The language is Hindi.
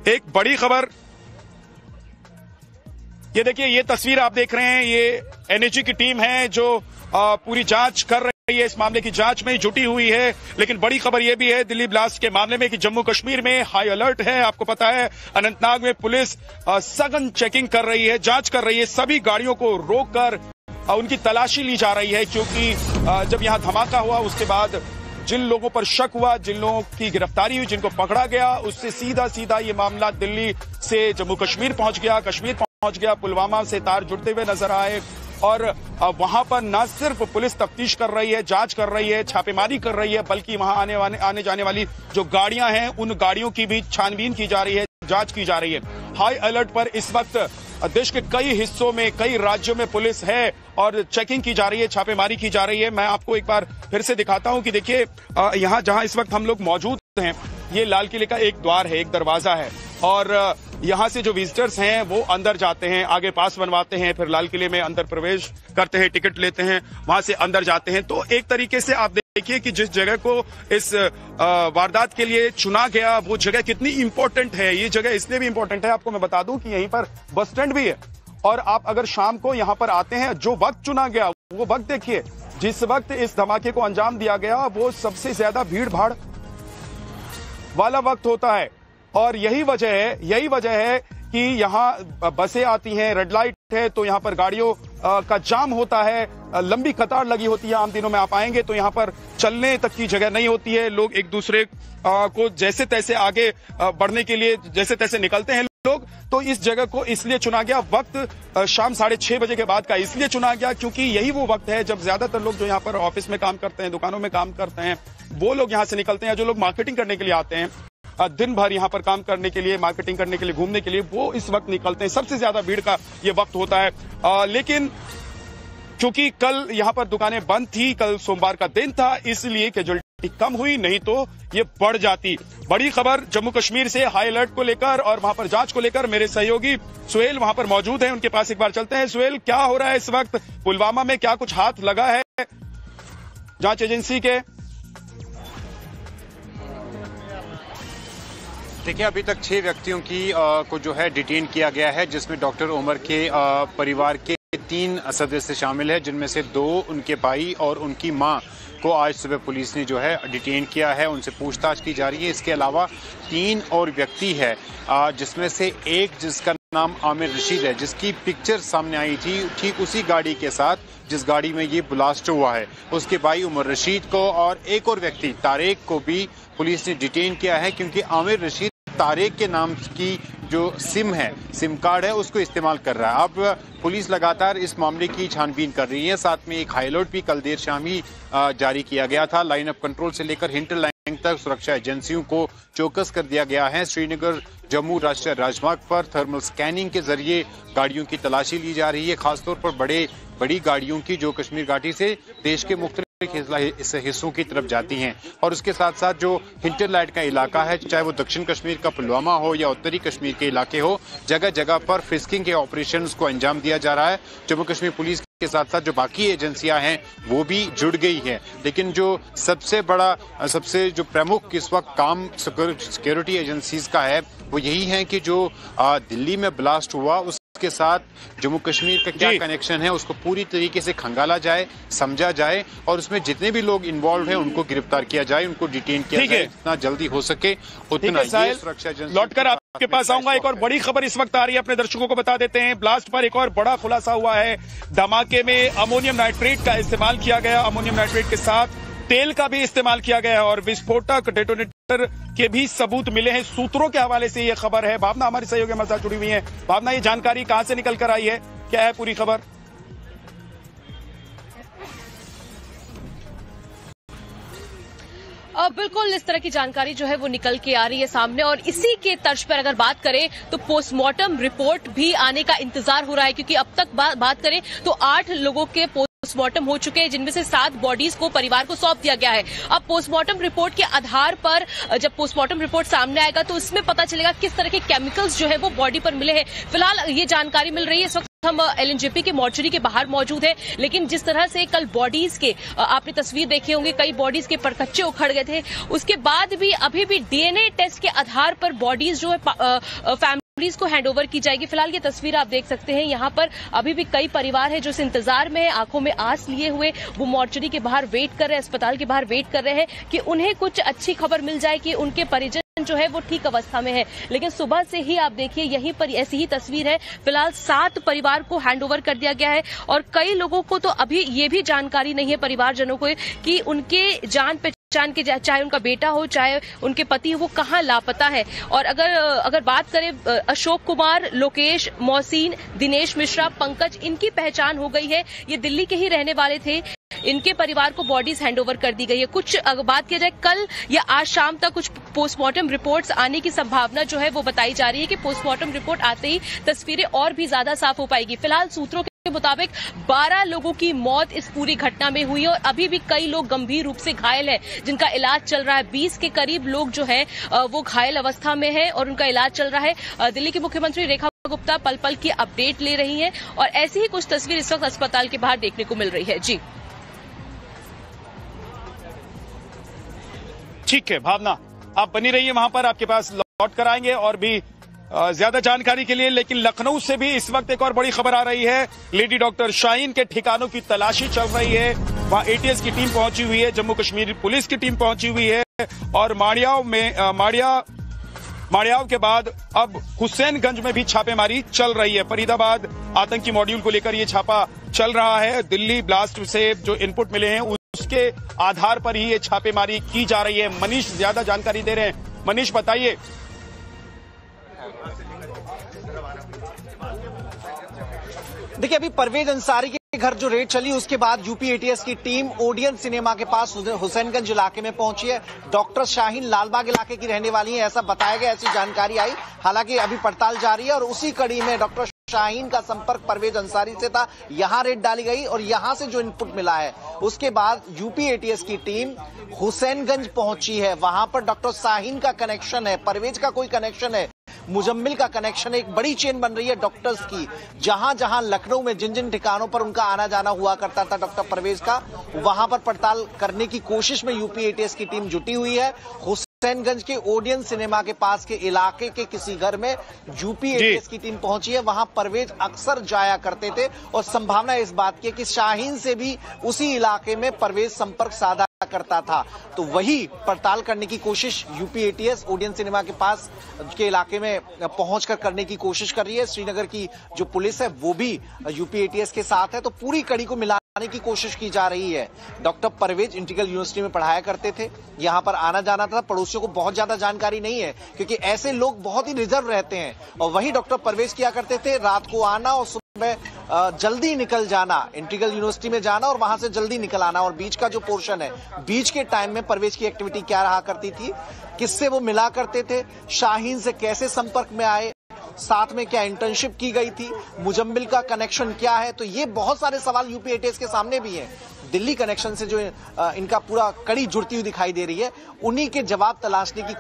एक बड़ी खबर, ये देखिए, ये तस्वीर आप देख रहे हैं, ये एनएचए की टीम है जो पूरी जांच कर रही है, इस मामले की जांच में जुटी हुई है। लेकिन बड़ी खबर यह भी है दिल्ली ब्लास्ट के मामले में कि जम्मू कश्मीर में हाई अलर्ट है। आपको पता है अनंतनाग में पुलिस सघन चेकिंग कर रही है, जांच कर रही है, सभी गाड़ियों को रोककर उनकी तलाशी ली जा रही है, क्योंकि जब यहां धमाका हुआ उसके बाद जिन लोगों पर शक हुआ, जिन लोगों की गिरफ्तारी हुई, जिनको पकड़ा गया, उससे सीधा सीधा ये मामला दिल्ली से जम्मू कश्मीर पहुंच गया, कश्मीर पहुंच गया, पुलवामा से तार जुड़ते हुए नजर आए। और वहां पर न सिर्फ पुलिस तफ्तीश कर रही है, जांच कर रही है, छापेमारी कर रही है, बल्कि वहां आने जाने वाली जो गाड़ियां हैं उन गाड़ियों की भी छानबीन की जा रही है, जांच की जा रही है। हाई अलर्ट पर इस वक्त देश के कई हिस्सों में, कई राज्यों में पुलिस है और चेकिंग की जा रही है, छापेमारी की जा रही है। मैं आपको एक बार फिर से दिखाता हूं कि देखिए, यहां जहां इस वक्त हम लोग मौजूद हैं, ये लाल किले का एक द्वार है, एक दरवाजा है, और यहां से जो विजिटर्स हैं वो अंदर जाते हैं, आगे पास बनवाते हैं, फिर लाल किले में अंदर प्रवेश करते हैं, टिकट लेते हैं, वहां से अंदर जाते हैं। तो एक तरीके से आप देखिए कि जिस जगह को इस वारदात के लिए चुना गया, वो जगह कितनी इंपॉर्टेंट है। ये जगह इसलिए भी इंपॉर्टेंट है, आपको मैं बता दूं कि यहीं पर बस स्टैंड भी है, और आप अगर शाम को यहां पर आते हैं, जो वक्त चुना गया वो वक्त देखिए, जिस वक्त इस धमाके को अंजाम दिया गया वो सबसे ज्यादा भीड़ भाड़ वाला वक्त होता है। और यही वजह है कि यहाँ बसें आती हैं, रेड लाइट है तो यहाँ पर गाड़ियों का जाम होता है, लंबी कतार लगी होती है। आम दिनों में आप आएंगे तो यहाँ पर चलने तक की जगह नहीं होती है, लोग एक दूसरे को जैसे तैसे आगे बढ़ने के लिए जैसे तैसे निकलते हैं लोग। तो इस जगह को इसलिए चुना गया, वक्त शाम 6:30 बजे के बाद का इसलिए चुना गया क्योंकि यही वो वक्त है जब ज्यादातर लोग जो यहाँ पर ऑफिस में काम करते हैं, दुकानों में काम करते हैं, वो लोग यहाँ से निकलते हैं। जो लोग मार्केटिंग करने के लिए आते हैं, दिन भर यहाँ पर काम करने के लिए, मार्केटिंग करने के लिए, घूमने के लिए, वो इस वक्त निकलते हैं। सबसे ज्यादा भीड़ का ये वक्त होता है। लेकिन क्योंकि कल यहाँ पर दुकानें बंद थी, कल सोमवार का दिन था, इसलिए कैजुअलिटी कम हुई, नहीं तो ये बढ़ जाती। बड़ी खबर जम्मू कश्मीर से हाई अलर्ट को लेकर और वहां पर जांच को लेकर मेरे सहयोगी सुहेल वहां पर मौजूद हैं, उनके पास एक बार चलते हैं। सुहेल, क्या हो रहा है इस वक्त? पुलवामा में क्या कुछ हाथ लगा है जांच एजेंसी के? देखिए, अभी तक 6 व्यक्तियों को जो है डिटेन किया गया है, जिसमें डॉक्टर उमर के परिवार के 3 सदस्य शामिल है, जिनमें से 2 उनके भाई और उनकी मां को आज सुबह पुलिस ने जो है डिटेन किया है, उनसे पूछताछ की जा रही है। इसके अलावा 3 और व्यक्ति है, जिसमें से एक जिसका नाम आमिर रशीद है, जिसकी पिक्चर सामने आई थी ठीक उसी गाड़ी के साथ जिस गाड़ी में ये ब्लास्ट हुआ है, उसके भाई उमर रशीद को और एक और व्यक्ति तारेक को भी पुलिस ने डिटेन किया है, क्योंकि आमिर रशीद तारेक के नाम की जो सिम है, सिम कार्ड है, उसको इस्तेमाल कर रहा है। अब पुलिस लगातार इस मामले की छानबीन कर रही है। साथ में एक हाई अलर्ट भी कल देर शाम ही जारी किया गया था। लाइन ऑफ कंट्रोल से लेकर हिंटरलाइन तक सुरक्षा एजेंसियों को चौकस कर दिया गया है। श्रीनगर जम्मू राष्ट्रीय राजमार्ग पर थर्मल स्कैनिंग के जरिए गाड़ियों की तलाशी ली जा रही है, खासतौर पर बड़ी गाड़ियों की जो कश्मीर घाटी से देश के मुख्तलिफ हिस्सों की तरफ जाती हैं। और उसके साथ साथ जो हिंटरलैंड का इलाका है, चाहे वो दक्षिण कश्मीर का पुलवामा हो या उत्तरी कश्मीर के इलाके हो, जगह जगह पर फ्रिस्किंग के ऑपरेशंस को अंजाम दिया जा रहा है। जम्मू कश्मीर पुलिस के साथ साथ जो बाकी एजेंसियां हैं वो भी जुड़ गई हैं। लेकिन जो सबसे प्रमुख इस वक्त काम सिक्योरिटी एजेंसीज का है वो यही है कि जो दिल्ली में ब्लास्ट हुआ उसके साथ जम्मू कश्मीर का क्या कनेक्शन है, उसको पूरी तरीके से खंगाला जाए, समझा जाए, और उसमें जितने भी लोग इन्वॉल्व हैं उनको गिरफ्तार किया जाए, उनको डिटेन किया जाए, जितना जल्दी हो सके उतना। ये सुरक्षा एजेंसी लौटकर आपके पास आऊंगा। एक और बड़ी खबर इस वक्त आ रही है, अपने दर्शकों को बता देते हैं। ब्लास्ट पर एक और बड़ा खुलासा हुआ है। धमाके में अमोनियम नाइट्रेट का इस्तेमाल किया गया, अमोनियम नाइट्रेट के साथ तेल का भी इस्तेमाल किया गया है और विस्फोटक डेटोनेटर के भी सबूत मिले हैं। सूत्रों के हवाले से ये खबर है। भावना हमारी सहयोगी हमारे साथ जुड़ी हुई है। भावना, ये जानकारी कहां से निकल कर आई है, क्या है पूरी खबर? बिल्कुल इस तरह की जानकारी जो है वो निकल के आ रही है सामने, और इसी के तर्ज पर अगर बात करें तो पोस्टमार्टम रिपोर्ट भी आने का इंतजार हो रहा है, क्योंकि अब तक बात करें तो 8 लोगों के पोस्टमार्टम हो चुके हैं, जिनमें से 7 बॉडीज को परिवार को सौंप दिया गया है। अब पोस्टमार्टम रिपोर्ट के आधार पर जब पोस्टमार्टम रिपोर्ट सामने आएगा तो इसमें पता चलेगा किस तरह के केमिकल्स जो है वो बॉडी पर मिले हैं। फिलहाल ये जानकारी मिल रही है इस वक्त हम एलएनजेपी के मॉर्चरी के बाहर मौजूद है, लेकिन जिस तरह से कल बॉडीज के आपने तस्वीर देखे होंगे, कई बॉडीज के परकच्चे उखड़ गए थे, उसके बाद भी अभी भी डीएनए टेस्ट के आधार पर बॉडीज जो है फैमिलीज को हैंडओवर की जाएगी। फिलहाल ये तस्वीर आप देख सकते हैं, यहाँ पर अभी भी कई परिवार है जो इस इंतजार में है, आंखों में आस लिए हुए वो मॉर्चरी के बाहर वेट कर रहे हैं, अस्पताल के बाहर वेट कर रहे हैं कि उन्हें कुछ अच्छी खबर मिल जाए कि उनके परिजन जो है वो ठीक अवस्था में है। लेकिन सुबह से ही आप देखिए यहीं पर ऐसी ही तस्वीर है। फिलहाल 7 परिवार को हैंडओवर कर दिया गया है और कई लोगों को तो अभी ये भी जानकारी नहीं है परिवारजनों को कि उनके जान पहचान के, चाहे उनका बेटा हो चाहे उनके पति हो, वो कहाँ लापता है। और अगर बात करें अशोक कुमार, लोकेश, मोहसिन, दिनेश मिश्रा, पंकज, इनकी पहचान हो गई है। ये दिल्ली के ही रहने वाले थे, इनके परिवार को बॉडीज हैंडओवर कर दी गई है। कुछ अगर बात किया जाए कल या आज शाम तक कुछ पोस्टमार्टम रिपोर्ट्स आने की संभावना जो है वो बताई जा रही है कि पोस्टमार्टम रिपोर्ट आते ही तस्वीरें और भी ज्यादा साफ हो पाएगी। फिलहाल सूत्रों के मुताबिक 12 लोगों की मौत इस पूरी घटना में हुई और अभी भी कई लोग गंभीर रूप से घायल हैं जिनका इलाज चल रहा है। 20 के करीब लोग जो है वो घायल अवस्था में है और उनका इलाज चल रहा है। दिल्ली की मुख्यमंत्री रेखा गुप्ता पल पल की अपडेट ले रही हैं और ऐसी ही कुछ तस्वीर इस वक्त अस्पताल के बाहर देखने को मिल रही है। जी ठीक है भावना, आप बनी रहिए वहां पर, आपके पास लौट कर आएंगे और भी ज्यादा जानकारी के लिए। लेकिन लखनऊ से भी इस वक्त एक और बड़ी खबर आ रही है। लेडी डॉक्टर शाहीन के ठिकानों की तलाशी चल रही है। वहां एटीएस की टीम पहुंची हुई है, जम्मू कश्मीर पुलिस की टीम पहुंची हुई है और माड़ियाव के बाद अब हुसैनगंज में भी छापेमारी चल रही है। फरीदाबाद आतंकी मॉड्यूल को लेकर ये छापा चल रहा है। दिल्ली ब्लास्ट से जो इनपुट मिले हैं उसके आधार पर ही ये छापेमारी की जा रही है। मनीष ज्यादा जानकारी दे रहे हैं। मनीष बताइए। देखिए, अभी परवेज अंसारी के घर जो रेड चली उसके बाद यूपी एटीएस की टीम ओडियन सिनेमा के पास हुसैनगंज इलाके में पहुंची है। डॉक्टर शाहीन लालबाग इलाके की रहने वाली है, ऐसा बताया गया, ऐसी जानकारी आई। हालांकि अभी पड़ताल जारी है और उसी कड़ी में डॉक्टर शाहीन का संपर्क परवेज अंसारी से था। यहां रेड डाली गई और यहां से जो इनपुट मिला है उसके बाद यूपी एटीएस की टीम हुसैनगंज पहुंची है। वहां पर डॉक्टर शाहीन का कनेक्शन है, परवेज का कोई कनेक्शन है, मुजम्मिल का कनेक्शन है। एक बड़ी चेन बन रही है डॉक्टर्स की। जहां जहां लखनऊ में जिन जिन ठिकानों पर उनका आना जाना हुआ करता था डॉक्टर परवेज का, वहां पर पड़ताल करने की कोशिश में यूपी एटीएस की टीम जुटी हुई है। हुसैनगंज के ओडियन सिनेमा के पास के इलाके के किसी घर में यूपी एटीएस की टीम पहुंची है। वहां परवेज अक्सर जाया करते थे और संभावना इस बात की कि शाहीन से भी उसी इलाके में परवेज संपर्क साधा करता था। तो वही पड़ताल करने की कोशिश यूपी एटीएस ओडियन सिनेमा के पास के इलाके में पहुंचकर करने की कोशिश कर रही है। श्रीनगर की जो पुलिस है वो भी यूपी एटीएस के साथ है, तो पूरी कड़ी को मिलाने की कोशिश की जा रही है। डॉक्टर परवेज इंटीग्रल यूनिवर्सिटी में पढ़ाया करते थे, यहां पर आना जाना था। पड़ोसियों को बहुत ज्यादा जानकारी नहीं है क्योंकि ऐसे लोग बहुत ही रिजर्व रहते हैं। और वही डॉक्टर परवेज किया करते थे, रात को आना और में जल्दी निकल जाना, इंटीग्रल यूनिवर्सिटी में जाना और वहां से जल्दी निकल आना। और बीच का जो पोर्शन है, बीच के टाइम में परवेज की एक्टिविटी क्या रहा करती थी, किससे वो मिला करते थे, शाहीन से कैसे संपर्क में आए, साथ में क्या इंटर्नशिप की गई थी, मुजम्मिल का कनेक्शन क्या है। तो ये बहुत सारे सवाल यूपी एटीएस के सामने भी हैं। दिल्ली कनेक्शन से जो इनका पूरा कड़ी जुड़ती हुई दिखाई दे रही है, उन्हीं के जवाब तलाशने की